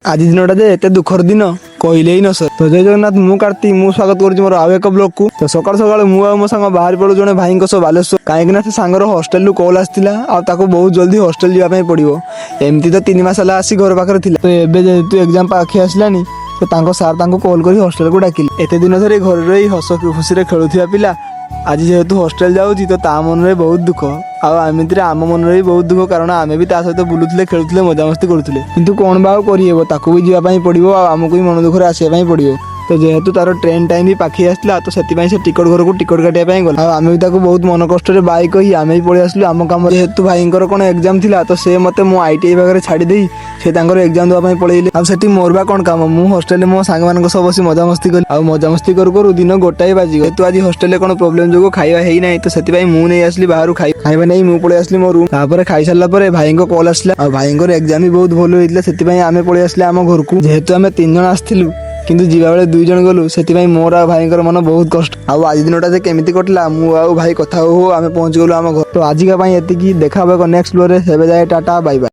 आज दिनटा जे एते दुखर दिन कहले ही न सर। तो जय जगन्नाथ मु कार्तिक मु स्वागत करुछि मोर आउ एक ब्लॉग को। तो सकाळ सकाळ मु आ मो संग बाहर पड़ू जने भाई सह बालेश्वर कहीं से सांगर हॉस्टेल कॉल आसला आ बहुत जल्दी हॉस्टेल जावाई पड़ो। एमती तो 3 मास आसी घर पाखे थिला। तो एबे जेहेतु एग्जाम पाखे आसलानी तो तांको सार तांको कॉल करी हॉस्टेल को डाकिले। एते दिन धरी घर रही हस खुशी रे खेलुथिया पिला आज जेहेतु हॉस्टेल जाऊँगी तो ता मन में बहुत दुख आमती आम मन में भी बहुत दुख कारण आम भी सहित बुलूले खेलुले मजामस्ती करुले किंतु कौन बा करहब ताकू भी जावाई पड़ो आमको भी मन दुखरे आसवाई पड़ो। तो जेहेतु तार ट्रेन टाइम भी पाखे आसला तो से टिकट घर को टिकट काटापी गला आम भी बहुत मन कष्ट बाई कही आम भी पलि आसलु आम कम जेहेतु भाई कौन एग्जाम थिला तो से मत मो ITI पाखे छाड़ी से एग्जाम देवाई पलैले आठ मोर बा कौन काम मु हॉस्टेल मो सांग मान सब बस मजामस्ती करी आ मजामस्ती करू दिन गोटाए बाजी तो आज हॉस्टेल कौन प्रोब्लेम जो खाଇବା है ना तो से मुझे आसली बाहर खाଇବା नहीं मुझे पलि आसली मो रूम तापर खाई सारा पर भाई कॉल आसला आ भाई एग्जाम भी बहुत भल होता से आम पलि आसले आम घर को जेहेतु आम 3 जन आसलु किंतु जीवा बेले 2 जन गलु से मोर आ भाई मन बहुत कष्ट आज दिनटा केमी कटला मु आ भाई कथा हो आम पहुंच गलु आम घर। तो आजिका एति देखा नेक्स्ट ब्लॉग रे सेबे जाए टाटा बाय बाय।